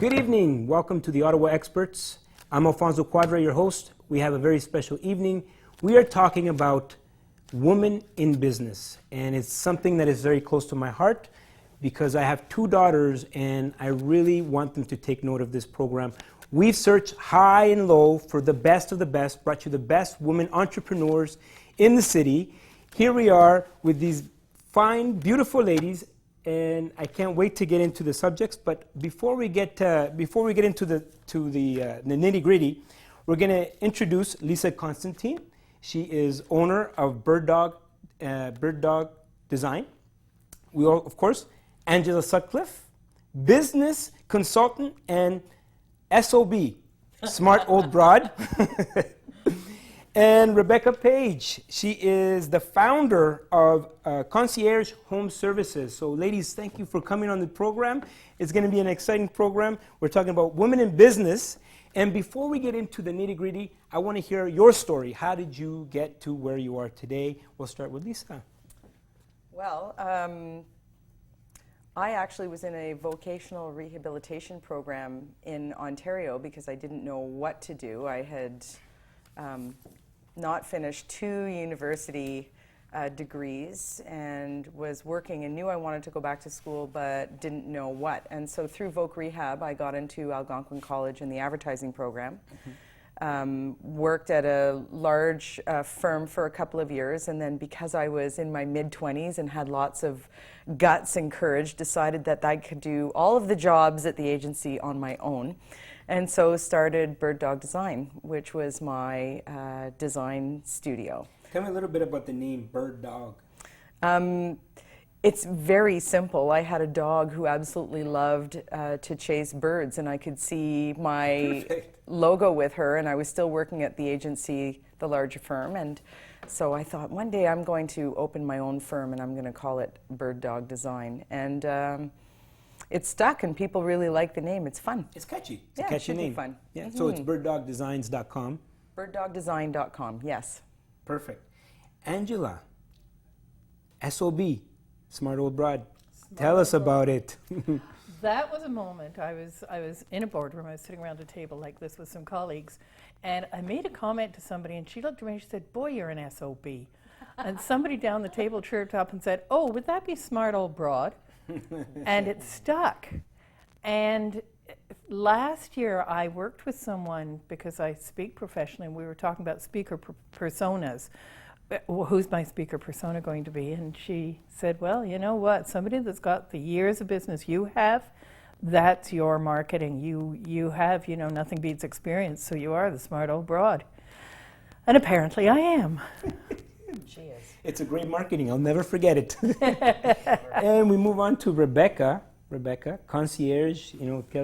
Good evening. Welcome to the Ottawa Experts. I'm Alfonso Quadra, your host. We have a very special evening. We are talking about women in business, and it's something that is very close to my heart because I have two daughters and I really want them to take note of this program. We've searched high and low for the best of the best, brought you the best women entrepreneurs in the city. Here we are with these fine, beautiful ladies, and I can't wait to get into the subjects. But before we get into the nitty-gritty, we're going to introduce Lisa Constantine. She is owner of Bird Dog Design. We all, of course, Angela Sutcliffe, business consultant and SOB, smart old broad. And Rebecca Page, she is the founder of Concierge Home Services. So ladies, thank you for coming on the program. It's going to be an exciting program. We're talking about women in business. And before we get into the nitty-gritty, I want to hear your story. How did you get to where you are today? We'll start with Lisa. Well, I actually was in a vocational rehabilitation program in Ontario because I didn't know what to do. I had not finished 2 university degrees and was working and knew I wanted to go back to school but didn't know what. And so through Voc Rehab, I got into Algonquin College in the advertising program. Worked at a large firm for a couple of years, and then because I was in my mid-20s and had lots of guts and courage, decided that I could do all of the jobs at the agency on my own. And so started Bird Dog Design, which was my design studio. Tell me a little bit about the name Bird Dog. It's very simple. I had a dog who absolutely loved to chase birds, and I could see my logo with her, and I was still working at the agency, the larger firm, and so I thought one day I'm going to open my own firm and I'm going to call it Bird Dog Design. And it stuck, and people really like the name. It's fun. It's catchy. It's a catchy name. Be fun. Yeah. So it's birddogdesigns.com. Birddogdesign.com. Yes. Perfect. Angela, SOB, smart old broad. Tell us about it. That was a moment. I was in a boardroom. I was sitting around a table like this with some colleagues, and I made a comment to somebody, and she looked at me and she said, "Boy, you're an SOB." And somebody down the table chirped up and said, "Oh, would that be smart old broad?" And it stuck. And last year I worked with someone because I speak professionally, and we were talking about speaker personas. Who's my speaker persona going to be? And she said, well, you know what? Somebody that's got the years of business you have, that's your marketing. You have, nothing beats experience, so you are the smart old broad. And apparently I am. She is. It's a great marketing. I'll never forget it. And we move on to Rebecca. Rebecca, concierge,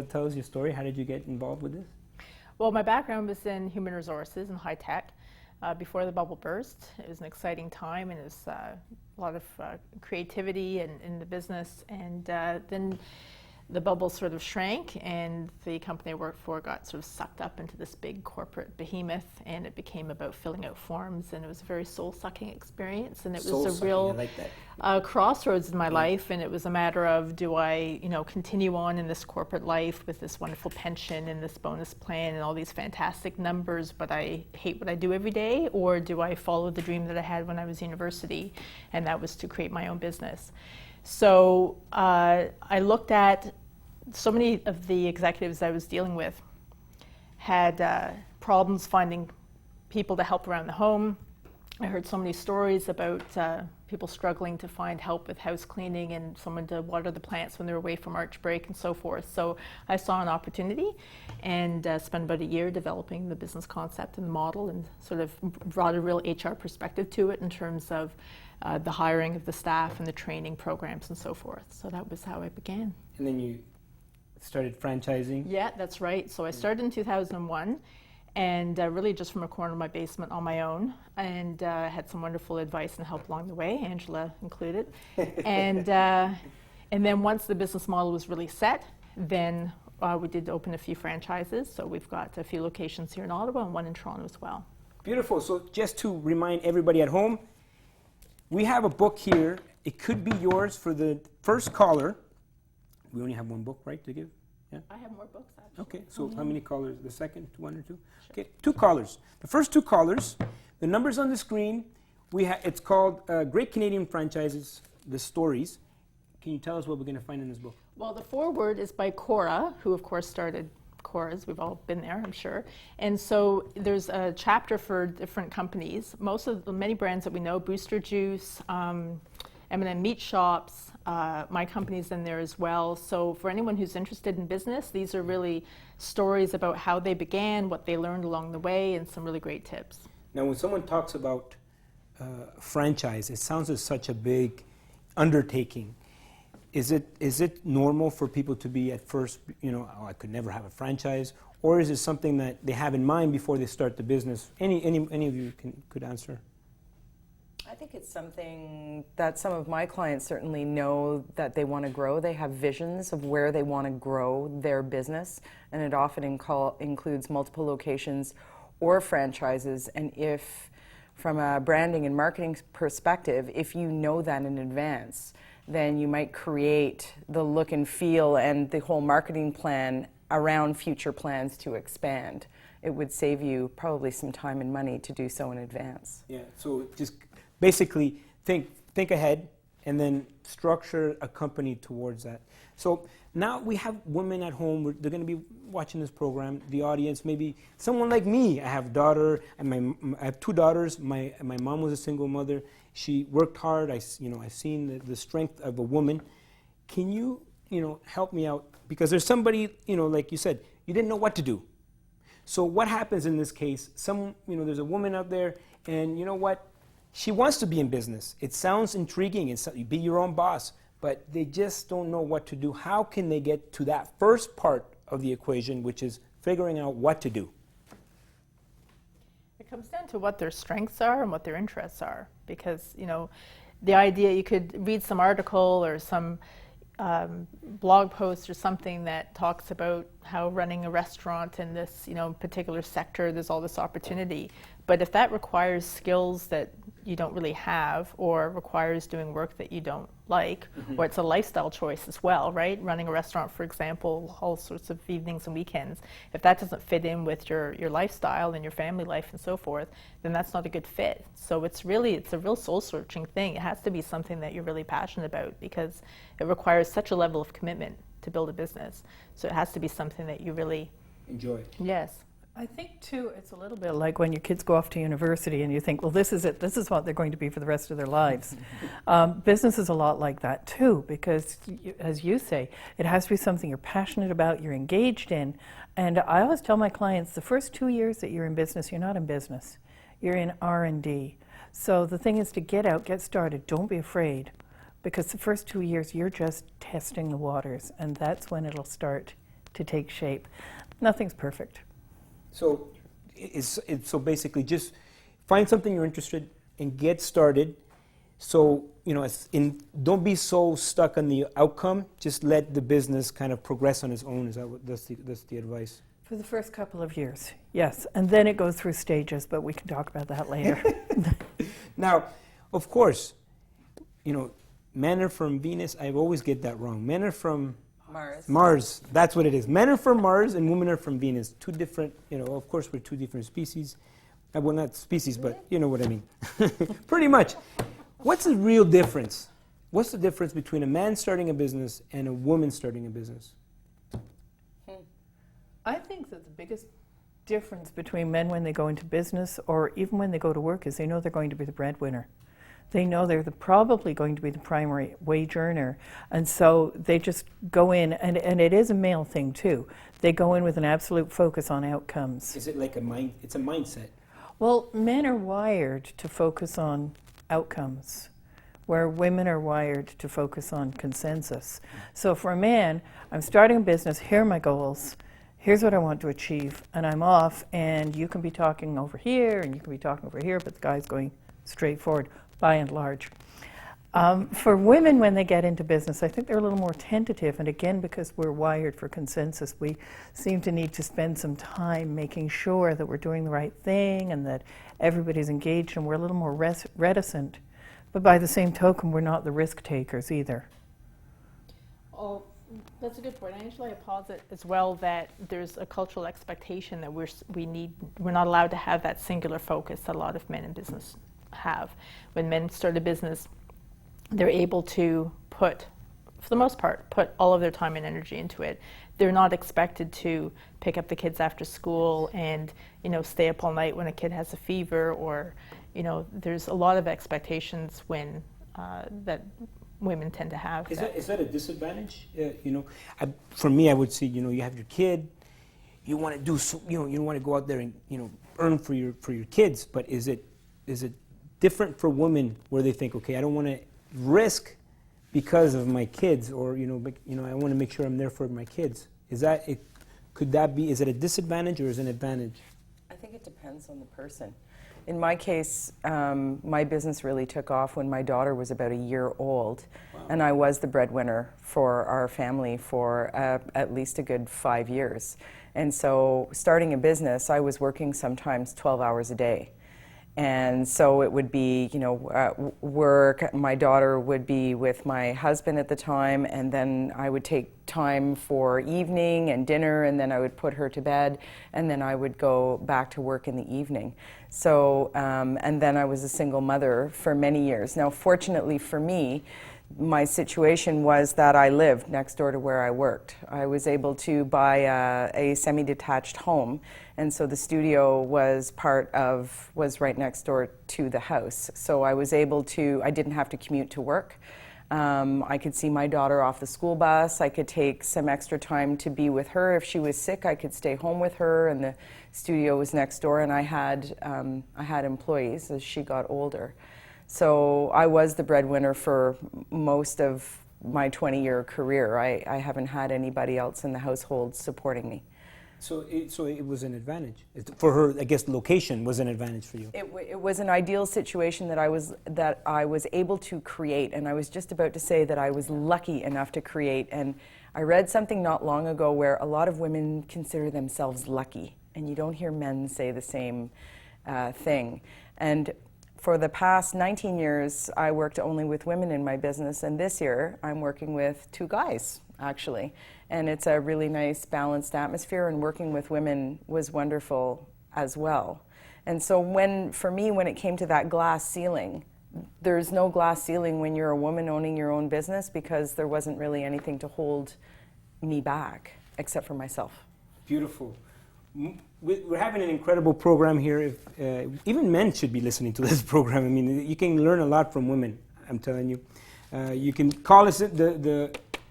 tell us your story. How did you get involved with this? Well, my background was in human resources and high tech. Before the bubble burst, it was an exciting time, and it was a lot of creativity in the business. And then the bubble sort of shrank, and the company I worked for got sort of sucked up into this big corporate behemoth, and it became about filling out forms, and it was a very soul-sucking experience, and it was a real crossroads in my life, and it was a matter of, do I continue on in this corporate life with this wonderful pension and this bonus plan and all these fantastic numbers, but I hate what I do every day, or do I follow the dream that I had when I was university, and that was to create my own business. So I looked at so many of the executives I was dealing with had problems finding people to help around the home. I heard so many stories about people struggling to find help with house cleaning and someone to water the plants when they're away for March break and so forth. So I saw an opportunity and spent about a year developing the business concept and the model, and sort of brought a real HR perspective to it in terms of the hiring of the staff and the training programs and so forth. So that was how I began. And then you started franchising? Yeah, that's right. So I started in 2001, and really just from a corner of my basement on my own, and had some wonderful advice and help along the way, Angela included. And then once the business model was really set, then we did open a few franchises. So we've got a few locations here in Ottawa and one in Toronto as well. Beautiful. So just to remind everybody at home, we have a book here. It could be yours for the first caller. We only have one book, right, to give? I have more books, actually. Okay, so how many callers? The second, one or two? Sure. Okay, 2 callers. The first 2 callers, the number's on the screen. It's called Great Canadian Franchises, The Stories. Can you tell us what we're going to find in this book? Well, the foreword is by Cora, who of course started Cora's. We've all been there, I'm sure. And so there's a chapter for different companies. Many brands that we know, Booster Juice, M&M Meat Shops, my company's in there as well. So for anyone who's interested in business, these are really stories about how they began, what they learned along the way, and some really great tips. Now, when someone talks about franchise, it sounds as such a big undertaking. Is it normal for people to be at first, I could never have a franchise, or is it something that they have in mind before they start the business? Any of you could answer? I think it's something that some of my clients certainly know that they want to grow. They have visions of where they want to grow their business, and it often includes multiple locations or franchises. And if, from a branding and marketing perspective, if you know that in advance, then you might create the look and feel and the whole marketing plan around future plans to expand. It would save you probably some time and money to do so in advance. Yeah, so just basically think ahead and then structure a company towards that. So now we have women at home. They're going to be watching this program. The audience, maybe someone like me. I have a daughter, and I have 2 daughters. My mom was a single mother. She worked hard. I've seen the strength of a woman. Can you help me out? Because there's somebody, like you said, you didn't know what to do. So what happens in this case? There's a woman out there, and you know what? She wants to be in business. It sounds intriguing. You be your own boss, but they just don't know what to do. How can they get to that first part of the equation, which is figuring out what to do? It comes down to what their strengths are and what their interests are, because the idea, you could read some article or some blog post or something that talks about how running a restaurant in this particular sector, there's all this opportunity. But if that requires skills that you don't really have, or requires doing work that you don't like, or it's a lifestyle choice as well, right? Running a restaurant, for example, all sorts of evenings and weekends. If that doesn't fit in with your lifestyle and your family life and so forth, then that's not a good fit. So it's a real soul-searching thing. It has to be something that you're really passionate about, because it requires such a level of commitment to build a business. So it has to be something that you really enjoy. Yes. I think, too, it's a little bit like when your kids go off to university and you think, well, this is it. This is what they're going to be for the rest of their lives. Business is a lot like that, too, because, as you say, it has to be something you're passionate about, you're engaged in. And I always tell my clients, the first 2 years that you're in business, you're not in business. You're in R&D. So the thing is to get out, get started. Don't be afraid, because the first 2 years, you're just testing the waters, and that's when it'll start to take shape. Nothing's perfect. So so basically just find something you're interested in, get started. So, don't be so stuck on the outcome. Just let the business kind of progress on its own. Is that that's the advice? For the first couple of years, yes. And then it goes through stages, but we can talk about that later. Now, of course, men are from Venus. I always get that wrong. Men are from Mars, that's what it is. Men are from Mars and women are from Venus. 2 different, of course we're 2 different species. Well, not species, but you know what I mean. Pretty much. What's the real difference? What's the difference between a man starting a business and a woman starting a business? I think that the biggest difference between men when they go into business, or even when they go to work, is they know they're going to be the breadwinner. They know they're probably going to be the primary wage earner, and so they just go in, and it is a male thing too. They go in with an absolute focus on outcomes. Is it like it's a mindset? Well, men are wired to focus on outcomes, where women are wired to focus on consensus. So for a man, I'm starting a business, here are my goals, here's what I want to achieve, and I'm off, and you can be talking over here, and you can be talking over here, but the guy's going straight forward. By and large. For women, when they get into business, I think they're a little more tentative, and again, because we're wired for consensus, we seem to need to spend some time making sure that we're doing the right thing and that everybody's engaged, and we're a little more reticent. But by the same token, we're not the risk takers either. That's a good point. Actually, I posit as well that there's a cultural expectation that we're not allowed to have that singular focus that a lot of men in business have. When men start a business, they're able to put, for the most part, put all of their time and energy into it. They're not expected to pick up the kids after school and, stay up all night when a kid has a fever, or, there's a lot of expectations when that women tend to have. Is that a disadvantage? For me, I would say, you have your kid, you want to do, you want to go out there and, earn for your kids. But is it different for women where they think, okay, I don't want to risk because of my kids, or I want to make sure I'm there for my kids? Could that be? Is it a disadvantage or is it an advantage? I think it depends on the person. In my case, my business really took off when my daughter was about a year old. Wow. And I was the breadwinner for our family for at least a good 5 years. And so starting a business, I was working sometimes 12 hours a day. And so it would be, work. My daughter would be with my husband at the time, and then I would take time for evening and dinner, and then I would put her to bed, and then I would go back to work in the evening. So, and then I was a single mother for many years. Now, fortunately for me, my situation was that I lived next door to where I worked. I was able to buy a semi-detached home, and so the studio was right next door to the house. So I was able to, I didn't have to commute to work. I could see my daughter off the school bus. I could take some extra time to be with her. If she was sick, I could stay home with her, and the studio was next door, and I had employees as she got older. So I was the breadwinner for most of my 20-year career. I haven't had anybody else in the household supporting me. So it was an advantage for her. I guess location was an advantage for you. It was an ideal situation that I was able to create, and I was just about to say that I was lucky enough to create. And I read something not long ago where a lot of women consider themselves lucky, and you don't hear men say the same thing. And for the past 19 years, I worked only with women in my business, and this year I'm working with 2 guys, actually. And it's a really nice, balanced atmosphere, and working with women was wonderful as well. And so for me, when it came to that glass ceiling, there's no glass ceiling when you're a woman owning your own business, because there wasn't really anything to hold me back except for myself. Beautiful. We're having an incredible program here. Even men should be listening to this program. I mean, you can learn a lot from women, I'm telling you. You can call us, the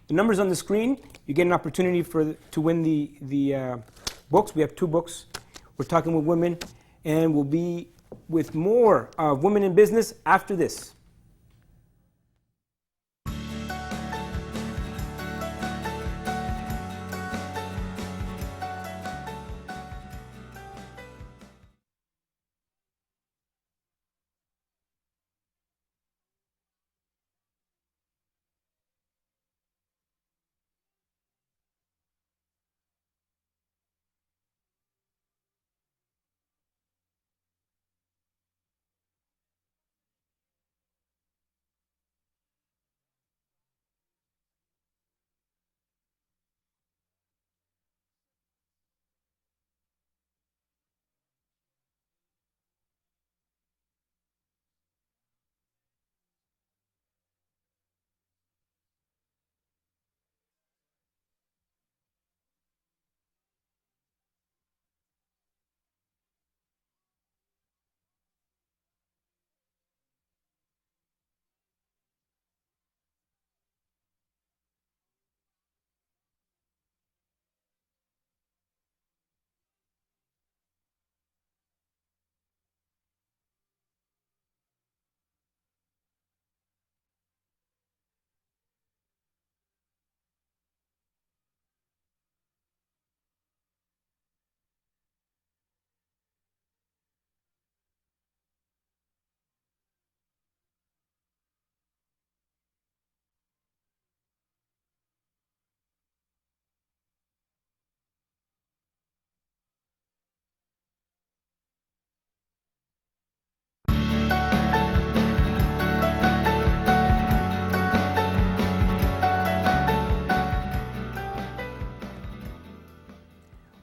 number's on the screen. You get an opportunity to win the books. We have 2 books. We're talking with women, and we'll be with more Women in Business after this.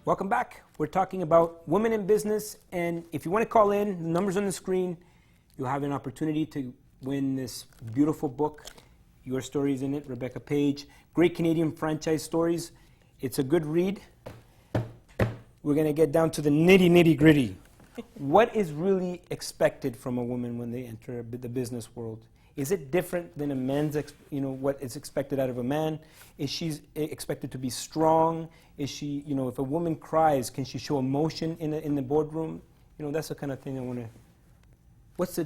Welcome back. We're talking about women in business, and if you want to call in, the number's on the screen. You'll have an opportunity to win this beautiful book. Your story's in it, Rebecca Page. Great Canadian Franchise Stories. It's a good read. We're going to get down to the nitty gritty. What is really expected from a woman when they enter the business world? Is it different than a man's, what is expected out of a man? Is she expected to be strong? Is she, if a woman cries, can she show emotion in the boardroom? That's the kind of thing I want to. What's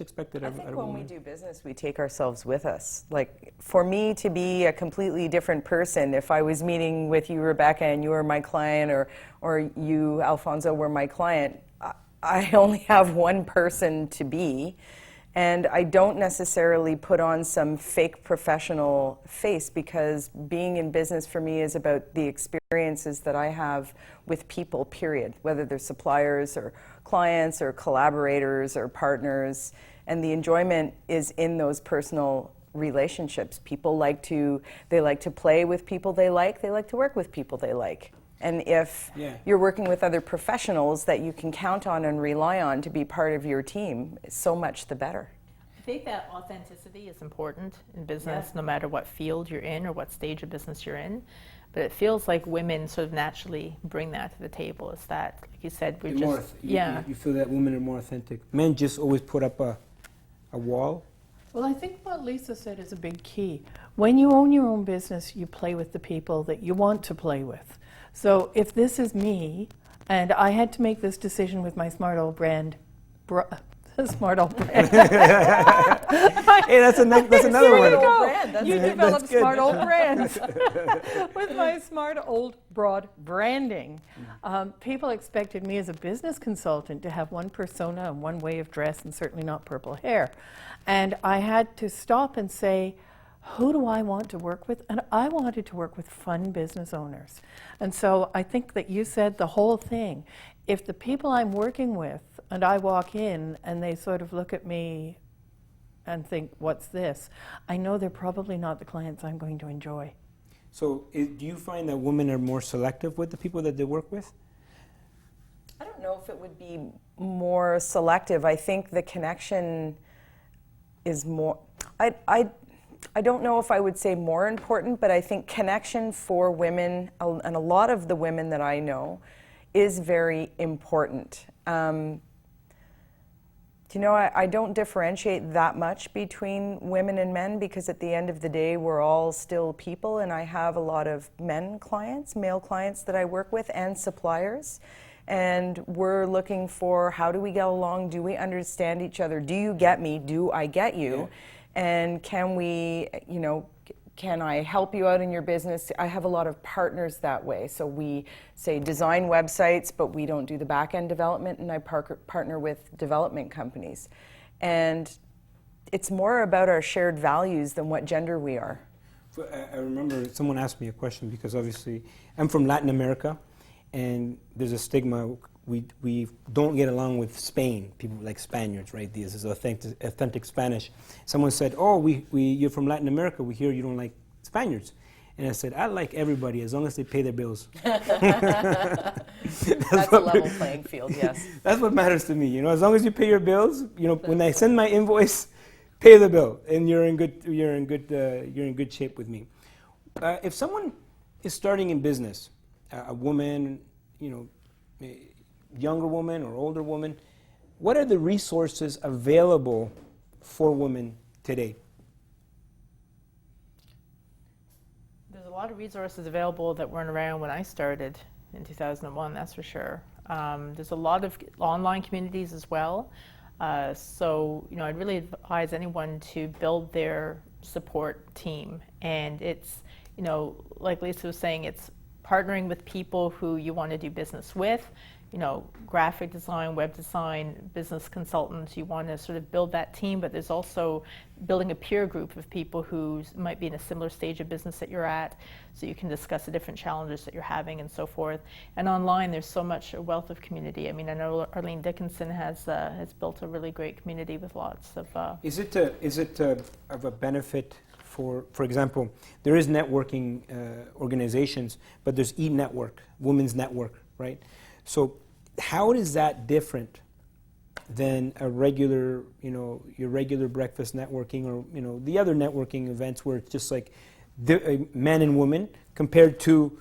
expected I out of think a when woman? we do business, we take ourselves with us. Like, for me to be a completely different person, if I was meeting with you, Rebecca, and you were my client, or you, Alfonso, were my client, I only have one person to be. And I don't necessarily put on some fake professional face, because being in business for me is about the experiences that I have with people, period, whether they're suppliers or clients or collaborators or partners. And the enjoyment is in those personal relationships. People like to play with people they like to work with people they like. And if you're working with other professionals that you can count on and rely on to be part of your team, so much the better. I think that authenticity is important in business, no matter what field you're in or what stage of business you're in. But it feels like women sort of naturally bring that to the table. Is that, like you said, we're just, You feel that women are more authentic. Men just always put up a wall. Well, I think what Lisa said is a big key. When you own your own business, you play with the people that you want to play with. So if this is me, and I had to make this decision with my smart old brand, smart old brand. Hey, that's another one. Brand. You develop smart old brands. With my smart old broad branding, people expected me as a business consultant to have one persona and one way of dress, and certainly not purple hair. And I had to stop and say, who do I want to work with? And I wanted to work with fun business owners. And so I think that you said the whole thing. If the people I'm working with, and I walk in and they sort of look at me and think, what's this? I know they're probably not the clients I'm going to enjoy. So do you find that women are more selective with the people that they work with? I don't know if it would be more selective. I think the connection is more... I don't know if I would say more important, but I think connection for women, and a lot of the women that I know, is very important. I don't differentiate that much between women and men, because at the end of the day, we're all still people, and I have a lot of male clients that I work with, and suppliers. And we're looking for, how do we get along? Do we understand each other? Do you get me? Do I get you? Yeah. And can we, can I help you out in your business? I have a lot of partners that way. So we say design websites, but we don't do the back-end development, and I partner with development companies. And it's more about our shared values than what gender we are. I remember someone asked me a question, because obviously I'm from Latin America, and there's a stigma. We don't get along with Spain. People like Spaniards, right? This is authentic Spanish. Someone said, "Oh, you're from Latin America. We hear you don't like Spaniards." And I said, "I like everybody as long as they pay their bills." That's a level playing field, yes. That's what matters to me. As long as you pay your bills. When I send my invoice, pay the bill, and you're in good shape with me. If someone is starting in business, a woman, younger woman or older woman, what are the resources available for women today? There's a lot of resources available that weren't around when I started in 2001, that's for sure. There's a lot of online communities as well. So, I'd really advise anyone to build their support team. And it's, like Lisa was saying, it's partnering with people who you want to do business with. Graphic design, web design, business consultants, you want to sort of build that team, but there's also building a peer group of people who might be in a similar stage of business that you're at, so you can discuss the different challenges that you're having and so forth. And online, there's so much a wealth of community. I mean, I know Arlene Dickinson has built a really great community with lots of... Is it of a benefit for example, there is networking organizations, but there's e-network, women's network, right? So how is that different than a regular, your regular breakfast networking, or, the other networking events where it's just like men and women, compared to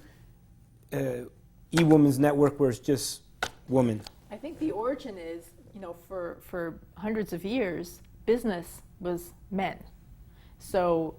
e-women's network where it's just women? I think the origin is, for hundreds of years, business was men. So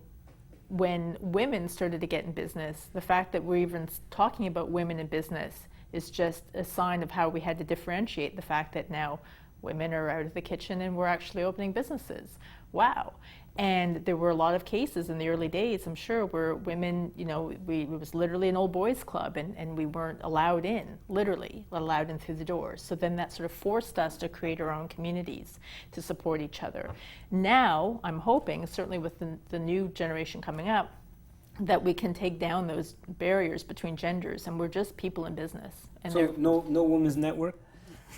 when women started to get in business, the fact that we're even talking about women in business is just a sign of how we had to differentiate the fact that now women are out of the kitchen and we're actually opening businesses. Wow. And there were a lot of cases in the early days, I'm sure, where women, it was literally an old boys club, and we weren't allowed in, literally allowed in through the doors. So then that sort of forced us to create our own communities to support each other. Now, I'm hoping, certainly with the new generation coming up, that we can take down those barriers between genders, and we're just people in business. And so no women's network?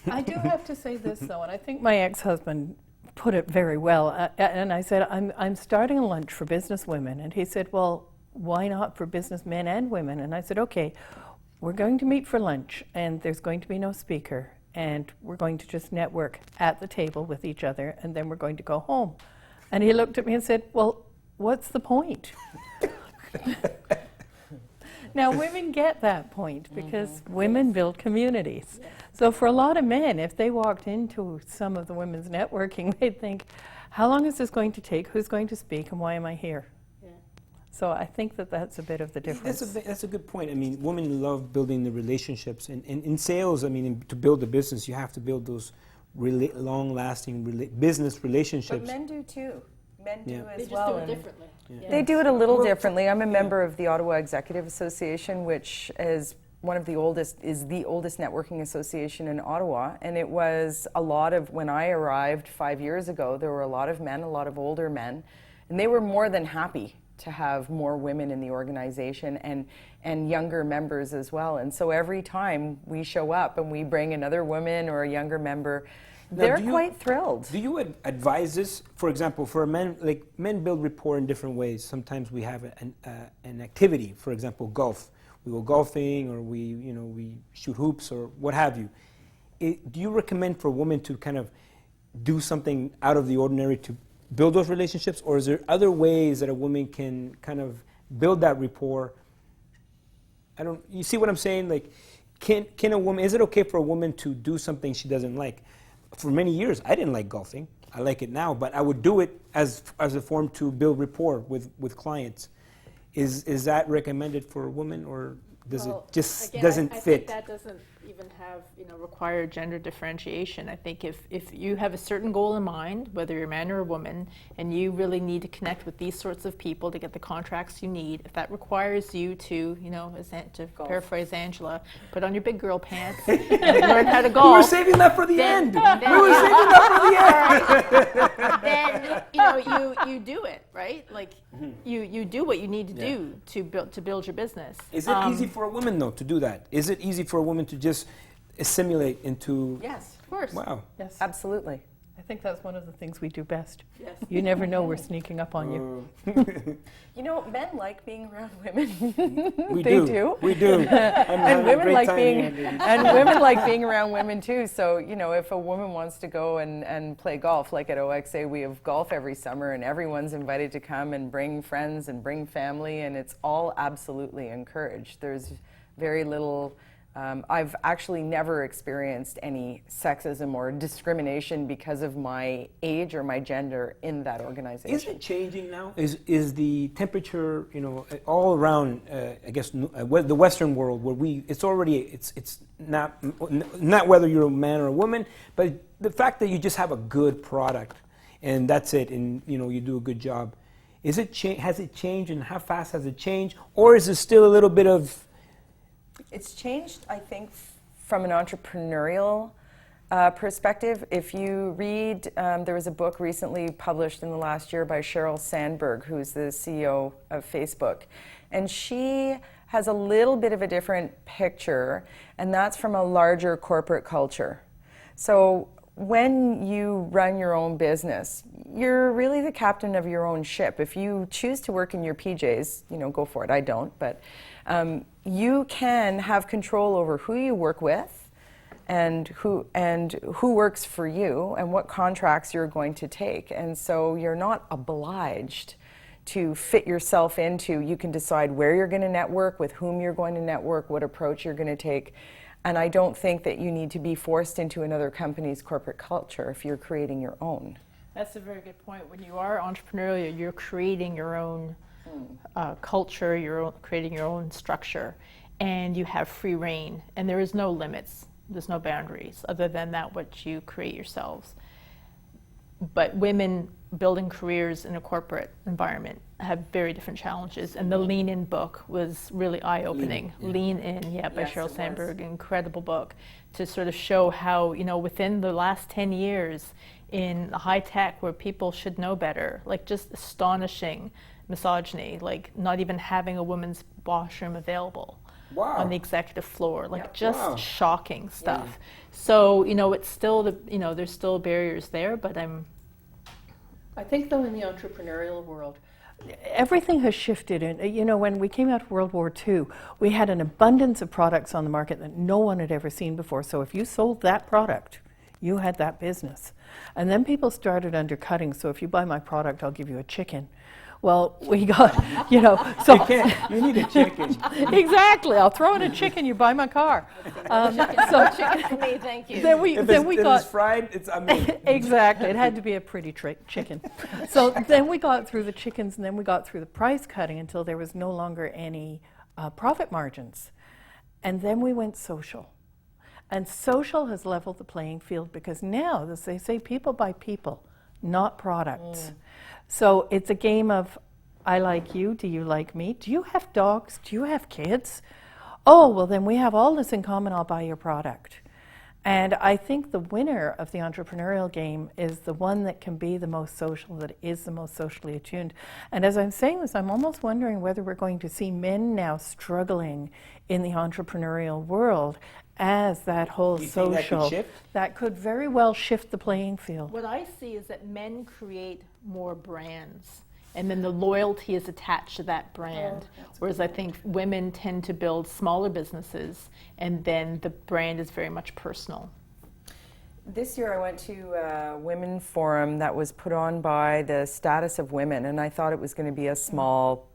I do have to say this, though, and I think my ex-husband put it very well. And I said, I'm starting a lunch for business women. And he said, well, why not for business men and women? And I said, okay, we're going to meet for lunch, and there's going to be no speaker, and we're going to just network at the table with each other, and then we're going to go home. And he looked at me and said, well, what's the point? Now, women get that point because women build communities. Yeah. So for a lot of men, if they walked into some of the women's networking, they'd think, how long is this going to take? Who's going to speak? And why am I here? Yeah. So I think that that's a bit of the difference. That's a good point. I mean, women love building the relationships. And in sales, I mean, to build a business, you have to build those long-lasting business relationships. But men do too. Men do as they well. They just do it differently. Yeah. They do it a little differently. I'm a member of the Ottawa Executive Association, which is the oldest networking association in Ottawa. And it was a lot of, when I arrived 5 years ago, there were a lot of men, a lot of older men, and they were more than happy to have more women in the organization and younger members as well. And so every time we show up and we bring another woman or a younger member, they're quite thrilled. Do you advise this? For example, for men, like men build rapport in different ways. Sometimes we have an activity, for example, golf. We go golfing, or we shoot hoops, or what have you. Do you recommend for women to kind of do something out of the ordinary to build those relationships, or is there other ways that a woman can kind of build that rapport? You see what I'm saying? Like, can a woman? Is it okay for a woman to do something she doesn't like? For many years, I didn't like golfing. I like it now, but I would do it as a form to build rapport with clients. Is that recommended for a woman, or does it just doesn't fit? I think that doesn't even have require gender differentiation. I think if you have a certain goal in mind, whether you're a man or a woman, and you really need to connect with these sorts of people to get the contracts you need, if that requires you to, to paraphrase Angela, put on your big girl pants and learn how to golf. We were saving that for the end. We were saving that for the end. Then you do it, right? Like you do what you need to do to build your business. Is it easy for a woman though to do that? Is it easy for a woman to just assimilate into? Yes, of course. Wow. Yes, absolutely. I think that's one of the things we do best. Yes. You never know we're sneaking up on you. Men like being around women. We They do. We do. And women like being around women too. So, if a woman wants to go and play golf, like at OXA, we have golf every summer, and everyone's invited to come and bring friends and bring family, and it's all absolutely encouraged. There's very little. I've actually never experienced any sexism or discrimination because of my age or my gender in that organization. Is it changing now? Is the temperature, all around? I guess the Western world, where it's not whether you're a man or a woman, but the fact that you just have a good product, and that's it, and you do a good job. Has it changed, and how fast has it changed, or is it still a little bit of? It's changed, I think, from an entrepreneurial perspective. If you read, there was a book recently published in the last year by Sheryl Sandberg, who's the CEO of Facebook. And she has a little bit of a different picture, and that's from a larger corporate culture. So when you run your own business, you're really the captain of your own ship. If you choose to work in your PJs, you know, go for it. I don't, but you can have control over who you work with and who works for you and what contracts you're going to take. And so you're not obliged to fit yourself into. You can decide where you're going to network, with whom you're going to network, what approach you're going to take. And I don't think that you need to be forced into another company's corporate culture if you're creating your own. That's a very good point. When you are entrepreneurial, you're creating your own culture, creating your own structure, and you have free reign. And there is no limits. There's no boundaries other than that what you create yourselves. But women building careers in a corporate environment have very different challenges. And the Lean In book was really eye-opening. Lean In, by Yes, Sheryl it Sandberg, incredible book to sort of show how, you know, within the last 10 years in high tech where people should know better, like just astonishing misogyny, like not even having a women's washroom available. Wow. On the executive floor, like Yep. just Wow. shocking stuff. So, you know, it's still there's still barriers there, but I think though in the entrepreneurial world, Everything has shifted. And, you know, when we came out of World War II, we had an abundance of products on the market that no one had ever seen before. So if you sold that product, you had that business. And then people started undercutting. So if you buy my product, I'll give you a chicken. Well, we got, you know, so You need a chicken. exactly. I'll throw in a chicken. You buy my car. chicken for me, thank you. Then we If got it's fried, it's amazing. exactly. It had to be a pretty chicken. So then we got through the chickens, and then we got through the price cutting until there was no longer any profit margins. And then we went social. And social has leveled the playing field because now, as they say, people buy people, not products. So it's a game of, I like you, do you like me? Do you have dogs? Do you have kids? Oh, well then we have all this in common, I'll buy your product. And I think the winner of the entrepreneurial game is the one that can be the most social, that is the most socially attuned. And as I'm saying this, I'm almost wondering whether we're going to see men now struggling in the entrepreneurial world as that whole You think that could social. shift? That could very well shift the playing field. what I see is that men create more brands. And then the loyalty is attached to that brand. Whereas I think women tend to build smaller businesses, and then the brand is very much personal. This year I went to a women forum that was put on by the Status of Women, and I thought it was going to be a small,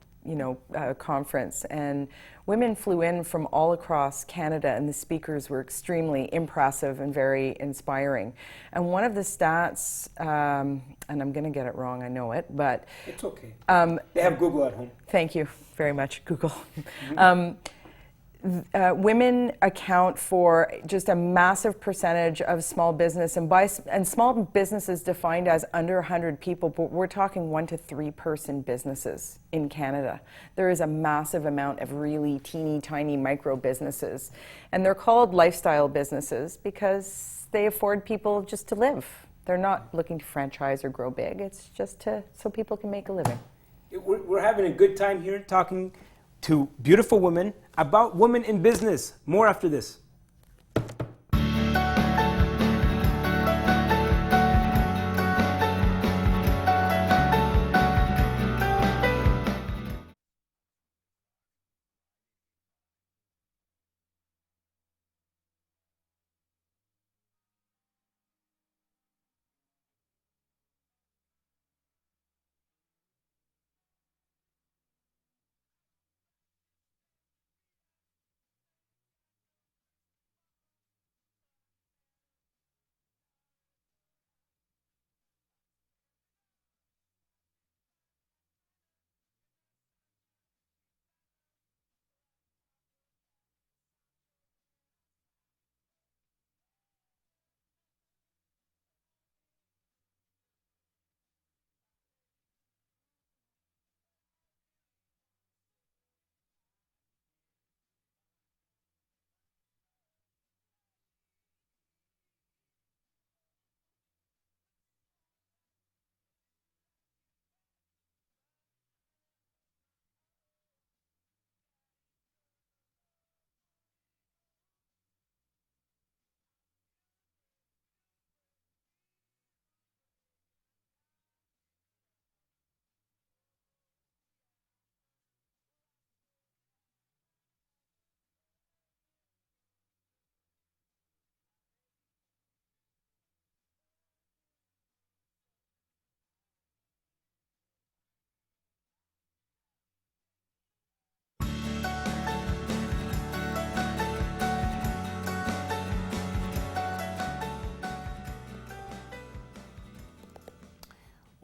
conference. And women flew in from all across Canada, and the speakers were extremely impressive and very inspiring. And one of the stats, and I'm going to get it wrong, I know it, but It's okay. They have Google at home. thank you very much, Google. Women account for just a massive percentage of small business, and small businesses defined as under 100 people, but we're talking 1 to 3 person businesses in Canada. There is a massive amount of really teeny tiny micro businesses, and they're called lifestyle businesses because they afford people just to live. They're not looking to franchise or grow big. It's just so people can make a living. We're having a good time here talking to beautiful women about women in business. More after this.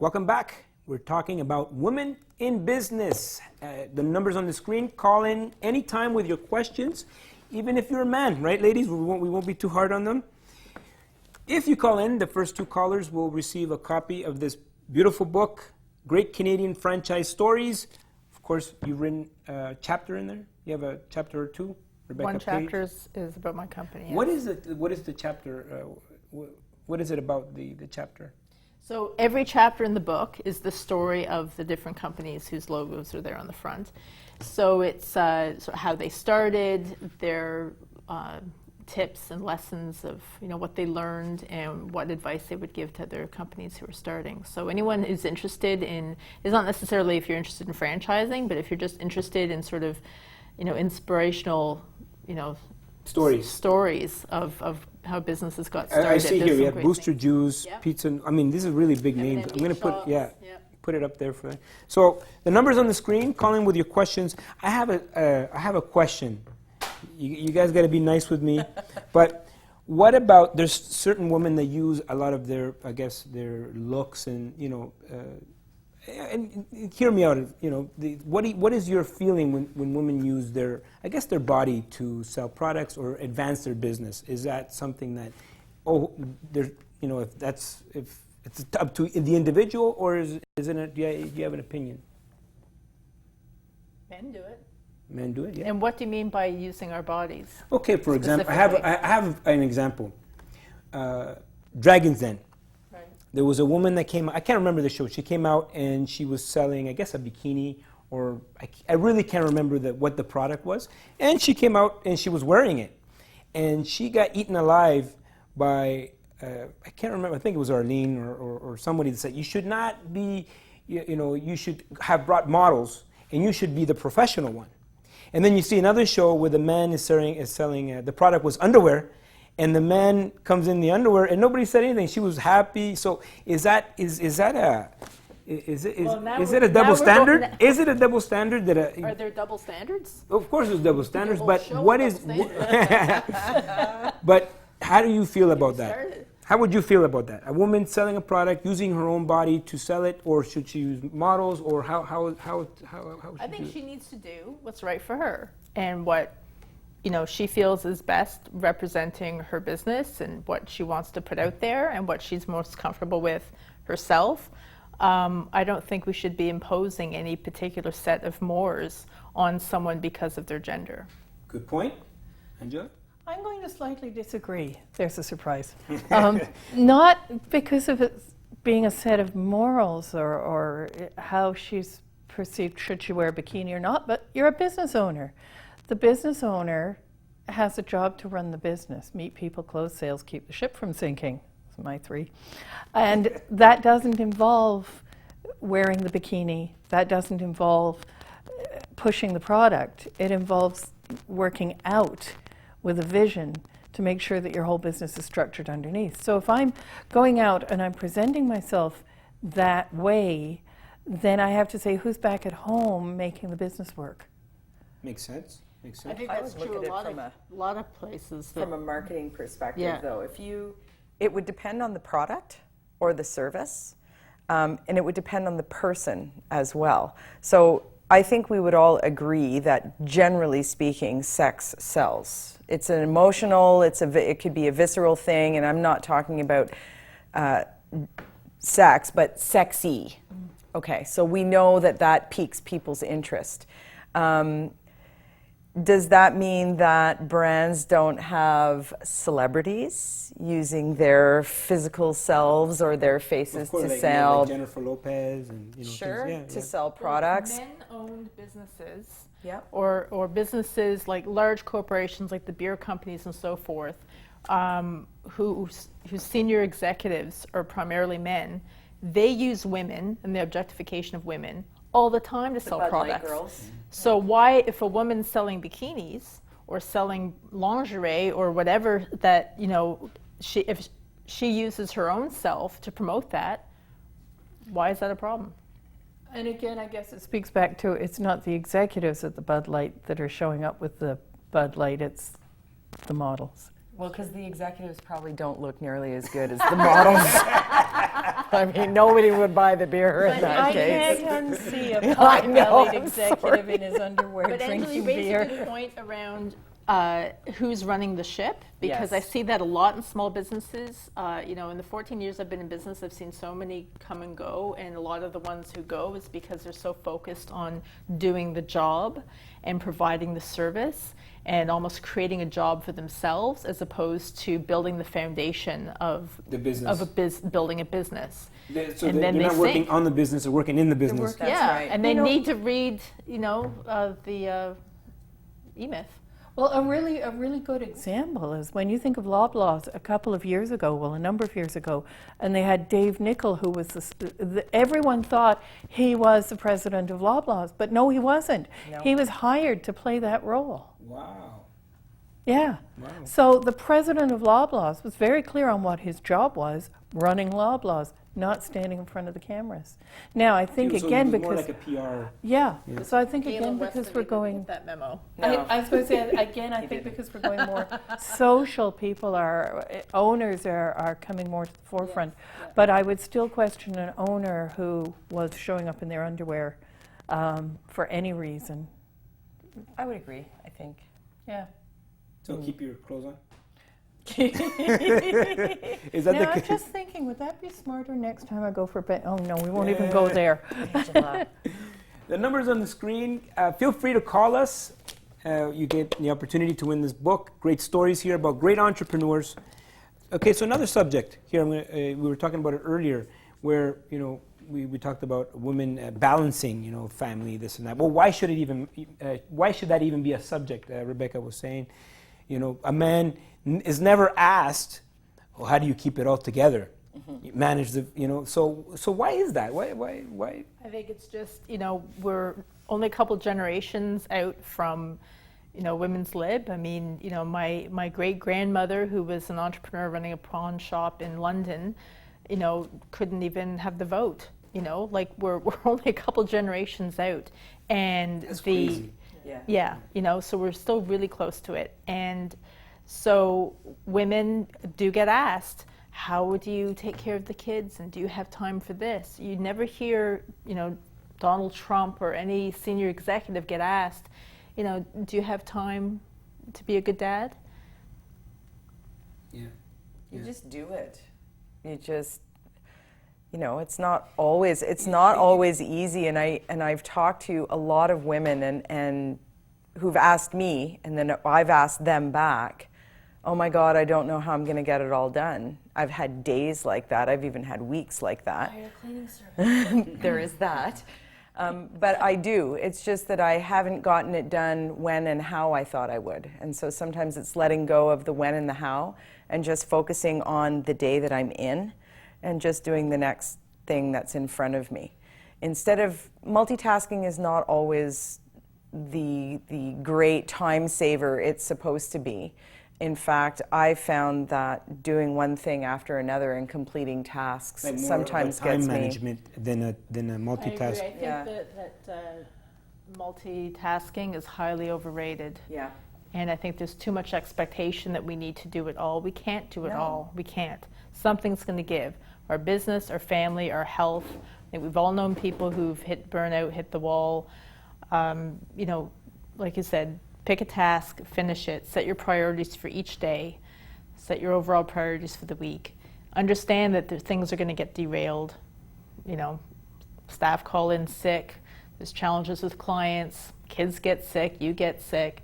Welcome back. We're talking about women in business. The numbers on the screen. Call in anytime with your questions, even if you're a man, right, ladies? We won't be too hard on them. If you call in, the first 2 callers will receive a copy of this beautiful book, Great Canadian Franchise Stories. Of course, you've written a chapter in there. You have a chapter or 2, Rebecca. One Page. chapter is about my company. Yes. What is it? What is the chapter? What is it about the chapter? So every chapter in the book is the story of the different companies whose logos are there on the front. So it's so how they started, their tips and lessons of what they learned and what advice they would give to other companies who are starting. So anyone who's interested in, it's not necessarily if you're interested in franchising, but if you're just interested in sort of inspirational stories of how businesses got started. I see here we have Booster things. Juice, Yep. Pizza. I mean, these are really big names. I'm going to put Yep. put it up there for. So the numbers on the screen. Call in with your questions. I have a question. You guys got to be nice with me. But what about, there's certain women that use a lot of their, I guess, their looks and and hear me out. What is your feeling when women use their body to sell products or advance their business? Is that something that, if it's up to the individual, or isn't it? Do you have an opinion? Men do it. Men do it, yeah. And what do you mean by using our bodies? Okay, for example, I have an example. Dragon's Den. Right. There was a woman that came. I can't remember the show. She came out and she was selling, I guess, a bikini, or I really can't remember what the product was. And she came out and she was wearing it, and she got eaten alive by I can't remember. I think it was Arlene or somebody that said you should not be, you should have brought models and you should be the professional one. And then you see another show where the man is selling the product was underwear, and the man comes in the underwear, and nobody said anything. She was happy. So is it a double standard? Is it a double standard that? Are there double standards? Of course, there's double standards, whole but show what is is? double standards. But how do you feel about that? started. How would you feel about that? A woman selling a product, using her own body to sell it, or should she use models, or how I think she needs to do what's right for her and what she feels is best representing her business and what she wants to put out there and what she's most comfortable with herself. I don't think we should be imposing any particular set of mores on someone because of their gender. Good point. Angela? I'm going to slightly disagree. There's a surprise. Not because of it being a set of morals or how she's perceived, should she wear a bikini or not, but you're a business owner. The business owner has a job to run the business: meet people, close sales, keep the ship from sinking. That's my 3. And that doesn't involve wearing the bikini. That doesn't involve pushing the product. It involves working out with a vision to make sure that your whole business is structured underneath. So if I'm going out and I'm presenting myself that way, then I have to say, who's back at home making the business work? Makes sense. Makes I sense. think I that's would look true at a it lot of places. From a marketing perspective, Yeah. though, it would depend on the product or the service, and it would depend on the person as well. So I think we would all agree that, generally speaking, sex sells. It's an emotional, it could be a visceral thing, and I'm not talking about sex, but sexy. Okay, so we know that piques people's interest. Does that mean that brands don't have celebrities using their physical selves or their faces to sell? Like Jennifer Lopez and Sure, things, to sell products. Men-owned businesses, Yep. or businesses like large corporations like the beer companies and so forth, whose senior executives are primarily men. They use women and the objectification of women all the time to sell Bud Light products. girls. So why, if a woman's selling bikinis or selling lingerie or whatever that if she uses her own self to promote that, why is that a problem? And again, I guess it speaks back to, it's not the executives at the Bud Light that are showing up with the Bud Light, it's the models. Well, because the executives probably don't look nearly as good as the models. I mean, nobody would buy the beer in that I case. can't unsee a I know, pot-bellied I'm executive in his underwear But Angela, you drinking raised a beer. good point around who's running the ship, because I Yes. see that a lot in small businesses. You know, in the 14 years I've been in business, I've seen so many come and go, and a lot of the ones who go is because they're so focused on doing the job and providing the service and almost creating a job for themselves, as opposed to building the foundation of The business. building a business. So and they're then they not working sink. on the business, they're working in the business. That's yeah, right. and they You know- need to read, you know, the E-Myth. Well, a really good example is when you think of Loblaws a couple of years ago, well, a number of years ago, and they had Dave Nichol, who was everyone thought he was the president of Loblaws, but no, he wasn't. No. He was hired to play that role. Wow. Yeah. Wow. So the president of Loblaws was very clear on what his job was, running Loblaws, not standing in front of the cameras. Now, I think So again it was more because like a PR. yeah, Yeah. so I think Galen again Weston because we're didn't going. get that memo. No. I was going to say again. I He think didn't. because we're going more social, people are owners are coming more to the forefront. yeah. But I would still question an owner who was showing up in their underwear for any reason. I would agree, I think. Yeah. So keep your clothes on. now Is that I'm the just thinking, would that be smarter next time I go for bed? Oh no, we won't even go there. Angela. The number's on the screen. Feel free to call us. You get the opportunity to win this book. Great stories here about great entrepreneurs. Okay, so another subject here. We were talking about it earlier, where we talked about women balancing, family, this and that. Well, why should that even be a subject? Rebecca was saying, a man is never asked, well, how do you keep it all together? You manage the, so why is that? Why? I think it's just, we're only a couple generations out from, women's lib. I mean, my great-grandmother, who was an entrepreneur running a pawn shop in London, couldn't even have the vote. Like we're only a couple generations out. And That's the crazy. Yeah. so we're still really close to it. And so women do get asked, how do you take care of the kids, and do you have time for this? You never hear, Donald Trump or any senior executive get asked, do you have time to be a good dad? Yeah. You Yeah. just do it. You just, it's not always easy. And I've talked to a lot of women and who've asked me, and then I've asked them back, oh my God, I don't know how I'm going to get it all done. I've had days like that. I've even had weeks like that. Hire a cleaning service. There is that. But I do. It's just that I haven't gotten it done when and how I thought I would. And so sometimes it's letting go of the when and the how and just focusing on the day that I'm in and just doing the next thing that's in front of me. Instead of multitasking is not always the great time saver it's supposed to be. In fact, I found that doing one thing after another and completing tasks Like more sometimes about time gets me. management than a multitask. I agree. I think Yeah. that multitasking is highly overrated. Yeah. And I think there's too much expectation that we need to do it all. We can't do it No. all. We can't. Something's going to give. Our business, our family, our health. I think we've all known people who've hit burnout, hit the wall. Like you said, pick a task, finish it, set your priorities for each day, set your overall priorities for the week. Understand that things are going to get derailed. Staff call in sick, there's challenges with clients, kids get sick, you get sick,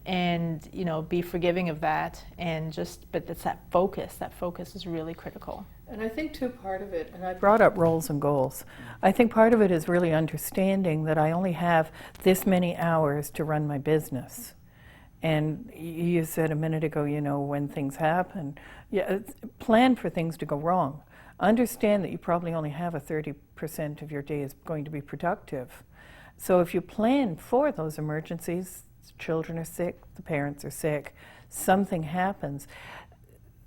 and be forgiving of that. And but it's that focus is really critical. And I think too part of it, and I brought up roles and goals. I think part of it is really understanding that I only have this many hours to run my business. And you said a minute ago, when things happen, plan for things to go wrong. Understand that you probably only have a 30% of your day is going to be productive. So if you plan for those emergencies, children are sick, the parents are sick, something happens,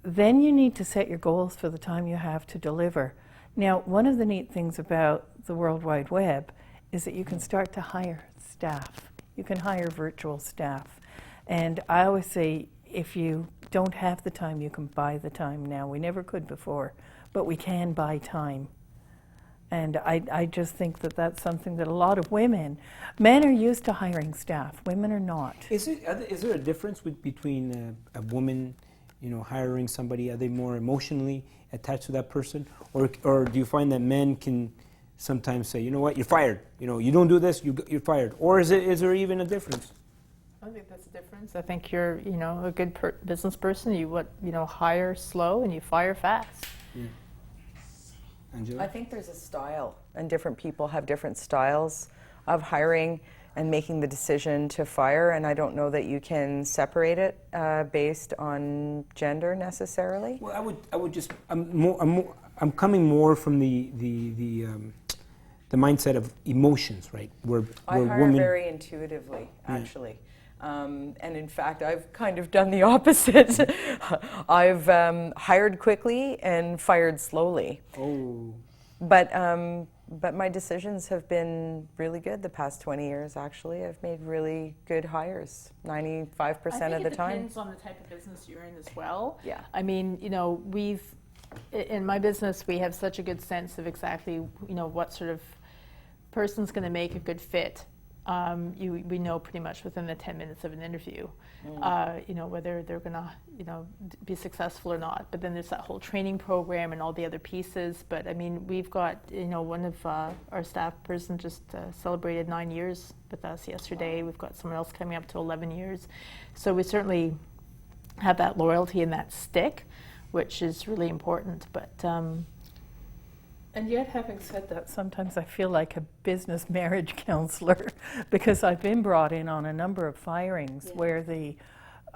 then you need to set your goals for the time you have to deliver. Now, one of the neat things about the World Wide Web is that you can start to hire staff. You can hire virtual staff. And I always say, if you don't have the time, you can buy the time now. We never could before, but we can buy time. And I just think that that's something that a lot of women, men are used to hiring staff, women are not. Is there a difference between a woman, hiring somebody? Are they more emotionally attached to that person, or do you find that men can sometimes say, you know what, you're fired. You don't do this, you're fired. Or is there even a difference? I think that's the difference. I think you're, a good business person. You hire slow and you fire fast. Yeah. Angela? I think there's a style, and different people have different styles of hiring and making the decision to fire, and I don't know that you can separate it based on gender necessarily. Well, I would just, I'm coming more from the mindset of emotions, right? Where I hire women very intuitively, actually. And in fact, I've kind of done the opposite. I've hired quickly and fired slowly. Oh. But my decisions have been really good the past 20 years, actually. I've made really good hires, 95% of the time. It depends on the type of business you're in as well. Yeah. I mean, in my business, we have such a good sense of exactly, what sort of person's going to make a good fit. We know pretty much within the 10 minutes of an interview, whether they're going to, be successful or not. But then there's that whole training program and all the other pieces. But I mean, we've got, one of our staff person just celebrated 9 years with us yesterday. We've got someone else coming up to 11 years. So we certainly have that loyalty and that stick, which is really important. But and yet, having said that, sometimes I feel like a business marriage counselor because I've been brought in on a number of firings where the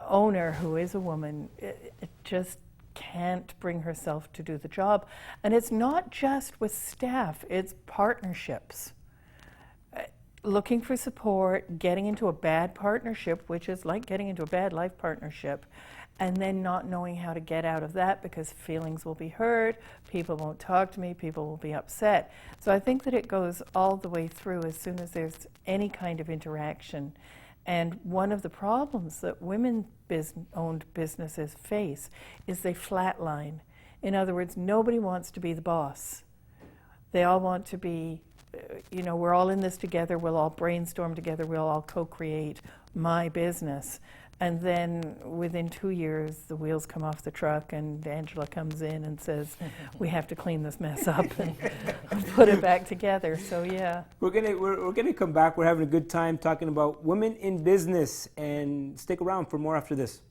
owner, who is a woman, it just can't bring herself to do the job. And it's not just with staff, it's partnerships. Looking for support, getting into a bad partnership, which is like getting into a bad life partnership, and then not knowing how to get out of that because feelings will be hurt, people won't talk to me, people will be upset. So I think that it goes all the way through as soon as there's any kind of interaction. And one of the problems that women-owned businesses face is they flatline. In other words, nobody wants to be the boss. They all want to be, we're all in this together, we'll all brainstorm together, we'll all co-create my business. And then within 2 years, the wheels come off the truck and Angela comes in and says, we have to clean this mess up and put it back together. So, yeah. We're gonna come back. We're having a good time talking about women in business. And stick around for more after this.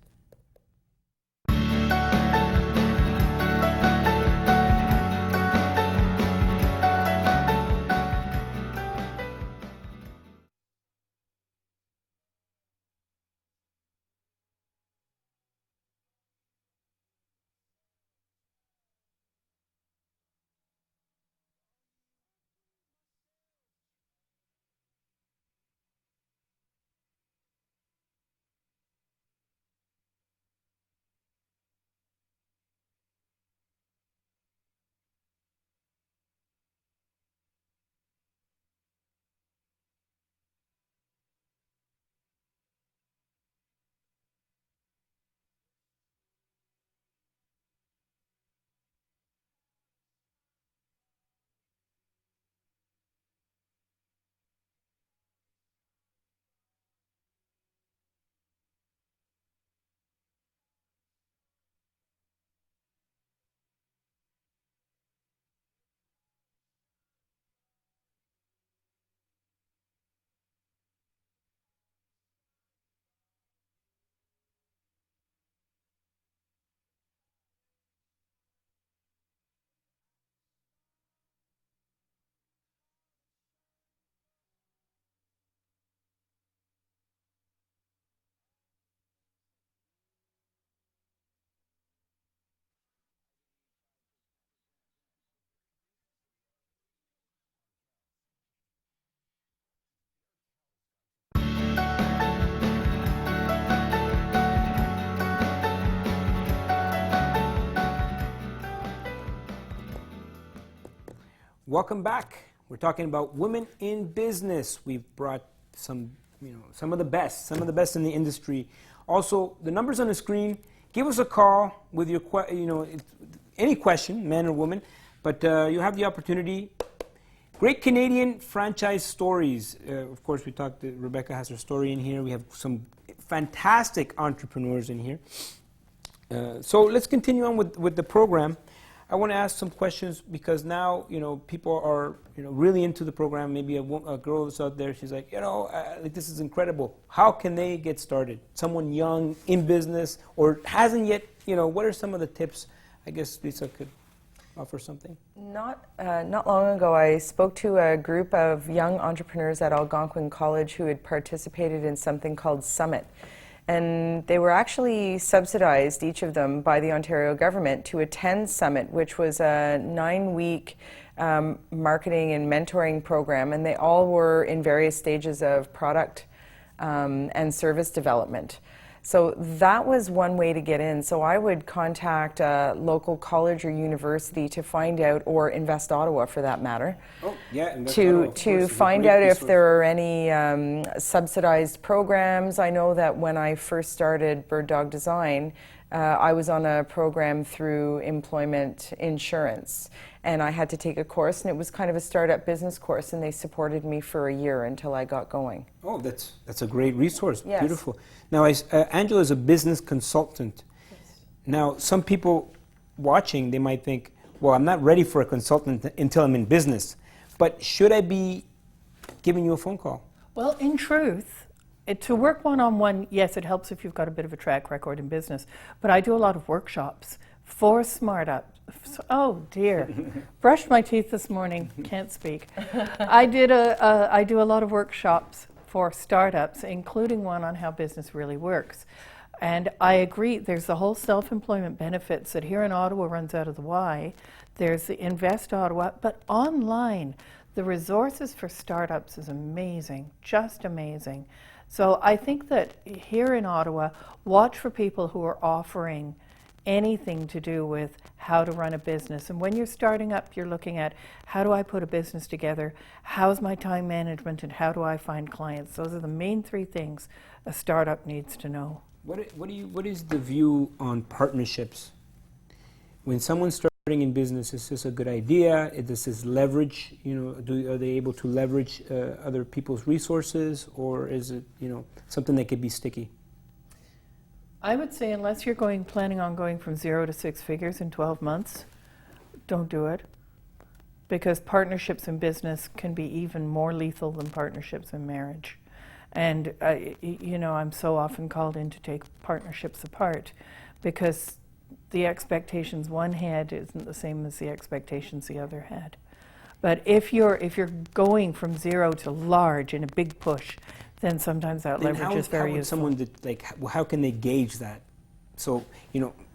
Welcome back. We're talking about women in business. We've brought some of the best in the industry. Also, the numbers on the screen, give us a call with your any question, man or woman, but you have the opportunity. Great Canadian franchise stories. Of course, we talked. Rebecca has her story in here. We have some fantastic entrepreneurs in here. So let's continue on with the program. I want to ask some questions because now, people are, really into the program. Maybe a girl that's out there, she's like, like this is incredible. How can they get started? Someone young, in business, or hasn't yet, what are some of the tips? I guess Lisa could offer something. Not long ago, I spoke to a group of young entrepreneurs at Algonquin College who had participated in something called Summit. And they were actually subsidized, each of them, by the Ontario government to attend Summit, which was a 9-week marketing and mentoring program. And they all were in various stages of product and service development. So that was one way to get in. So I would contact a local college or university to find out, or Invest Ottawa for that matter, to find out if there are any subsidized programs. I know that when I first started Bird Dog Design, I was on a program through employment insurance, and I had to take a course, and it was kind of a startup business course, and they supported me for a year until I got going. Oh, that's a great resource. Yes. Beautiful. Now, Angela is a business consultant. Yes. Now, some people watching, they might think, well, I'm not ready for a consultant until I'm in business. But should I be giving you a phone call? Well, in truth, to work one-on-one, yes, it helps if you've got a bit of a track record in business. But I do a lot of workshops for SmartUp. Oh dear, brushed my teeth this morning. Can't speak. I do a lot of workshops for startups, including one on how business really works. And I agree. There's the whole self-employment benefits that here in Ottawa runs out of the Y. There's the Invest Ottawa, but online, the resources for startups is amazing, just amazing. So I think that here in Ottawa, watch for people who are offering anything to do with how to run a business. And when you're starting up, you're looking at, how do I put a business together? How's my time management, and how do I find clients? Those are the main 3 things a startup needs to know. What is the view on partnerships? When someone's starting in business, is this a good idea? Does this leverage, are they able to leverage other people's resources, or is it, something that could be sticky? I would say unless you're planning on going from 0 to 6 figures in 12 months, don't do it. Because partnerships in business can be even more lethal than partnerships in marriage. And, I'm so often called in to take partnerships apart because the expectations one had isn't the same as the expectations the other had. But if you're going from 0 to large in a big push, then sometimes that leverage is very useful. How can they gauge that? So,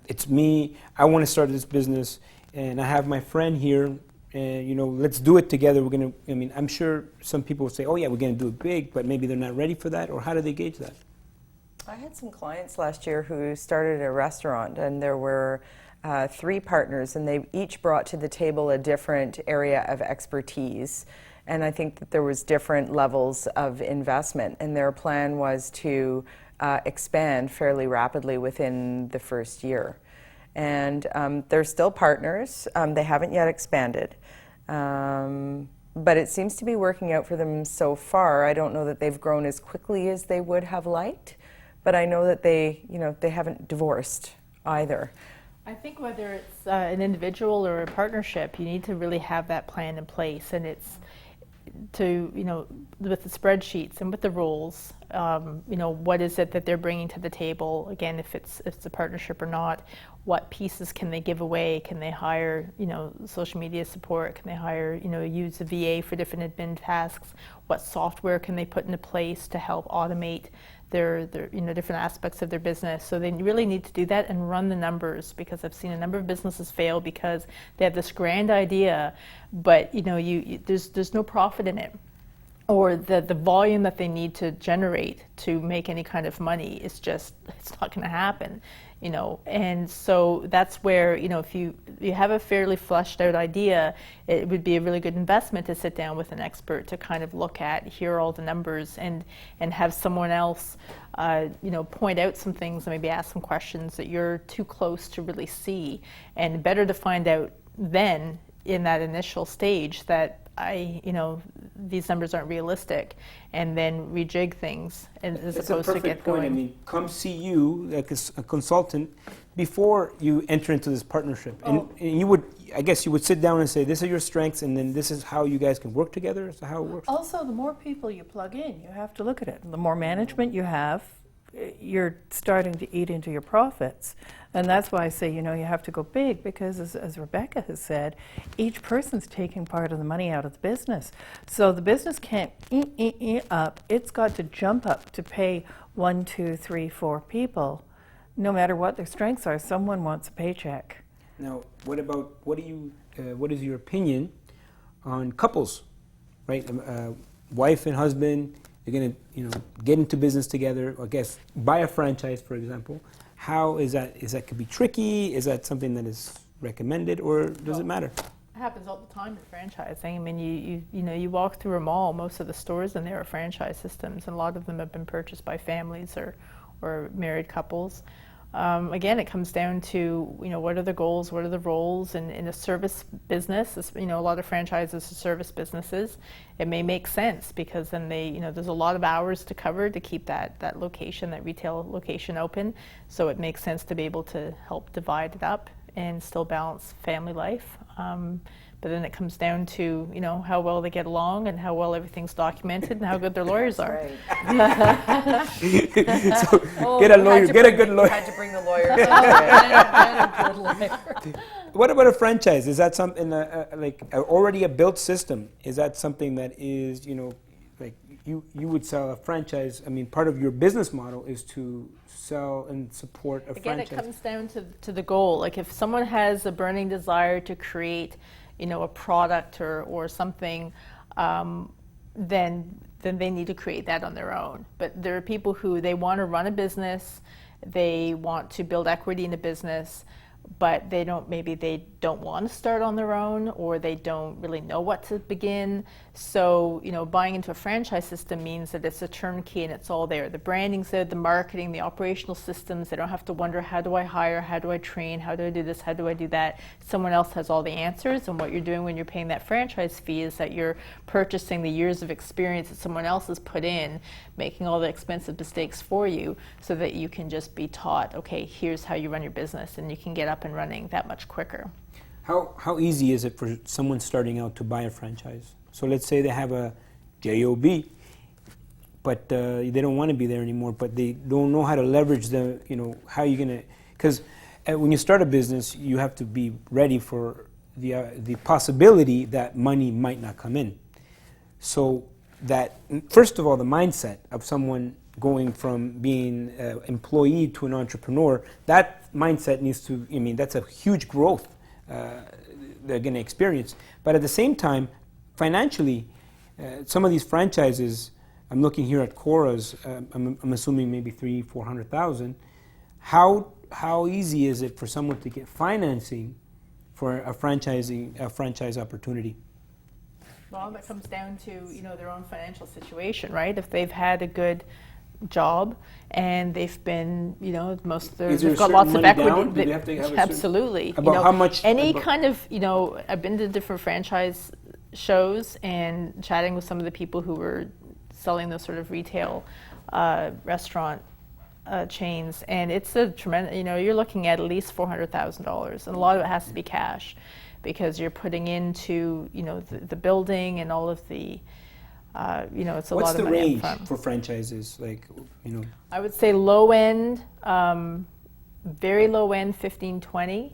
it's me, I want to start this business, and I have my friend here, and, let's do it together. I'm sure some people will say, oh yeah, we're going to do it big, but maybe they're not ready for that, or how do they gauge that? I had some clients last year who started a restaurant, and there were 3 partners, and they each brought to the table a different area of expertise. And I think that there was different levels of investment, and their plan was to expand fairly rapidly within the first year. And they're still partners. They haven't yet expanded. But it seems to be working out for them so far. I don't know that they've grown as quickly as they would have liked, but I know that they haven't divorced either. I think whether it's an individual or a partnership, you need to really have that plan in place, and it's to, with the spreadsheets and with the roles, what is it that they're bringing to the table? Again, if it's a partnership or not, what pieces can they give away? Can they hire, social media support? Can they hire, use a VA for different admin tasks? What software can they put into place to help automate their different aspects of their business? So they really need to do that and run the numbers, because I've seen a number of businesses fail because they have this grand idea, but there's no profit in it. or the volume that they need to generate to make any kind of money is just, it's not going to happen, you know. And so that's where, you know, if you have a fairly fleshed out idea, it would be a really good investment to sit down with an expert to kind of look at, hear all the numbers, and have someone else you know, point out some things and maybe ask some questions that you're too close to really see. And better to find out then in that initial stage that you know, these numbers aren't realistic, and then rejig things as opposed to get going. I mean, come see you like a consultant before you enter into this partnership, and you would, I guess, you would sit down and say, "This are your strengths, and then this is how you guys can work together." Is that how it works? Also, the more people you plug in, you have to look at it. The more management you have, you're starting to eat into your profits. And that's why I say, you know, you have to go big, because as Rebecca has said, each person's taking part of the money out of the business. So the business can't eat up. It's got to jump up to pay 1, 2, 3, 4 people. No matter what their strengths are, someone wants a paycheck. Now, what is your opinion on couples, right? Wife and husband, they're going to, you know, get into business together, I guess, buy a franchise, for example. How is that could be tricky? Is that something that is recommended, or does it matter? It happens all the time in franchising. I mean, you know, you walk through a mall, most of the stores in there are franchise systems, and a lot of them have been purchased by families or married couples. Again, it comes down to, you know, what are the goals, what are the roles, and in a service business, you know, a lot of franchises are service businesses. It may make sense because then they, you know, there's a lot of hours to cover to keep that location, that retail location open. So it makes sense to be able to help divide it up and still balance family life. But then it comes down to, you know, how well they get along and how well everything's documented and how good their lawyers are. Right. So get a lawyer, get a good lawyer. Had to bring the lawyer. What about a franchise? Is that something like already a built system? Is that something that is, you know, like you would sell a franchise? I mean, part of your business model is to sell and support a franchise. Again, it comes down to the goal. Like if someone has a burning desire to create, you know, a product or something, then they need to create that on their own. But there are people who they want to run a business, they want to build equity in a business, but maybe they don't want to start on their own, or they don't really know what to begin. So, you know, buying into a franchise system means that it's a turnkey and it's all there. The branding's there, the marketing, the operational systems. They don't have to wonder, how do I hire, how do I train, how do I do this, how do I do that? Someone else has all the answers, and what you're doing when you're paying that franchise fee is that you're purchasing the years of experience that someone else has put in, making all the expensive mistakes for you, so that you can just be taught, okay, here's how you run your business, and you can get up and running that much quicker. How easy is it for someone starting out to buy a franchise? So let's say they have a JOB, but they don't want to be there anymore, but they don't know how to leverage the, you know, how you're going to, because when you start a business, you have to be ready for the possibility that money might not come in. So that, first of all, the mindset of someone going from being an employee to an entrepreneur, that mindset needs to, I mean, that's a huge growth they're going to experience. But at the same time, financially, some of these franchises, I'm looking here at Cora's, I'm assuming maybe $300,000-400,000. How easy is it for someone to get financing for a franchise opportunity? Well, that comes down to, you know, their own financial situation, right? If they've had a good job and they've been, you know, they've got lots of equity. Absolutely. About, you know, how much? Kind of, you know, I've been to different franchise shows and chatting with some of the people who were selling those sort of retail restaurant chains, and it's a tremendous, you know, you're looking at least $400,000, and a lot of it has to be cash, because you're putting into, you know, the building and all of the, you know, it's a lot of money. What's the range for franchises? Like, you know, I would say low end, very low end, 15-20,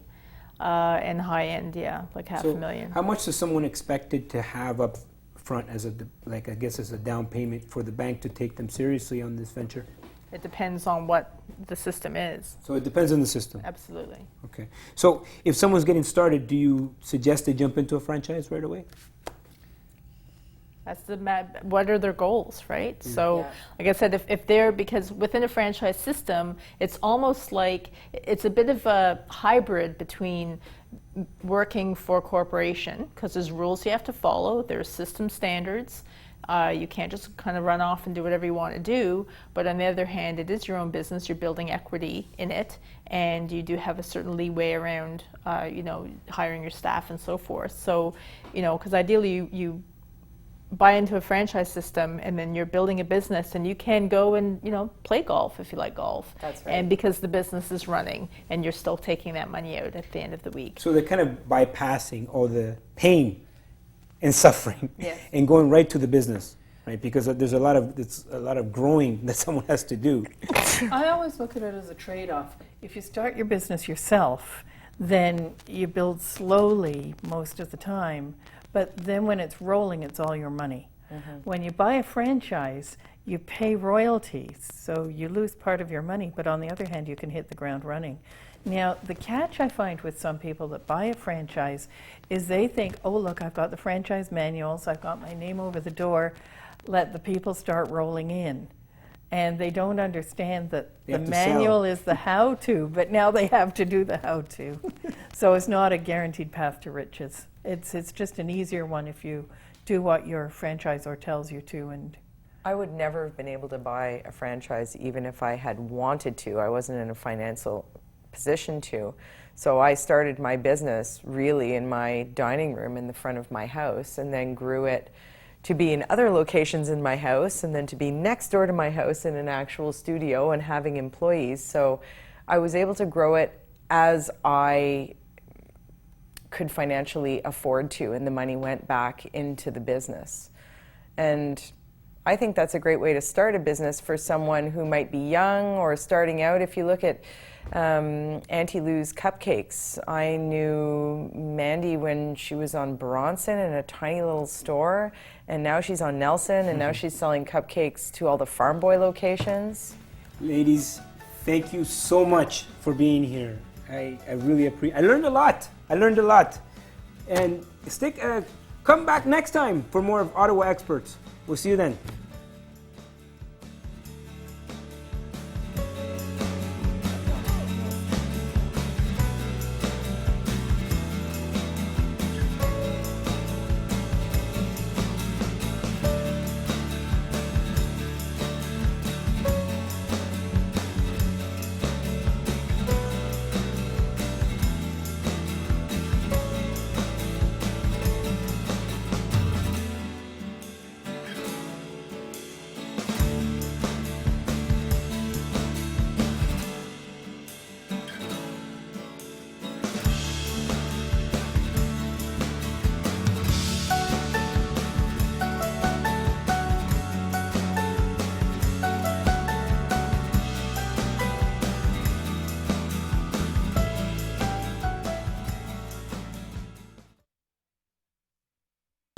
and high end, yeah, like $500,000. How much is someone expected to have up front as I guess as a down payment for the bank to take them seriously on this venture? It depends on what the system is. So it depends on the system. Absolutely. Okay. So if someone's getting started, do you suggest they jump into a franchise right away? That's what are their goals, right? So, Yeah. like I said, if they're, because within a franchise system, it's almost like, it's a bit of a hybrid between working for a corporation, because there's rules you have to follow, there's system standards. You can't just kind of run off and do whatever you want to do, but on the other hand, it is your own business, you're building equity in it, and you do have a certain leeway around, hiring your staff and so forth. So, because ideally you buy into a franchise system and then you're building a business, and you can go and play golf if you like golf. That's right. And because the business is running and you're still taking that money out at the end of the week. So they're kind of bypassing all the pain and suffering Yes. and going right to the business, right? Because there's a lot of growing that someone has to do. I always look at it as a trade-off. If you start your business yourself, then you build slowly most of the time, but then when it's rolling, it's all your money. When you buy a franchise, you pay royalties, so you lose part of your money, but on the other hand, you can hit the ground running. Now, the catch I find with some people that buy a franchise is they think, oh, look, I've got the franchise manuals, I've got my name over the door, let the people start rolling in. And they don't understand that They the have to manual sell. is the how-to, but now they have to do the how-to. So it's not a guaranteed path to riches. It's just an easier one if you do what your franchisor tells you to. And I would never have been able to buy a franchise even if I had wanted to. I wasn't in a financial position to. So I started my business really in my dining room in the front of my house, and then grew it to be in other locations in my house, and then to be next door to my house in an actual studio and having employees. So I was able to grow it as I could financially afford to, and the money went back into the business. And I think that's a great way to start a business for someone who might be young or starting out. If you look at Auntie Lou's Cupcakes, I knew Mandy when she was on Bronson in a tiny little store, and now she's on Nelson, and now she's selling cupcakes to all the Farm Boy locations. Ladies, thank you so much for being here. I really appreciate. I learned a lot. And come back next time for more of Ottawa Experts. We'll see you then.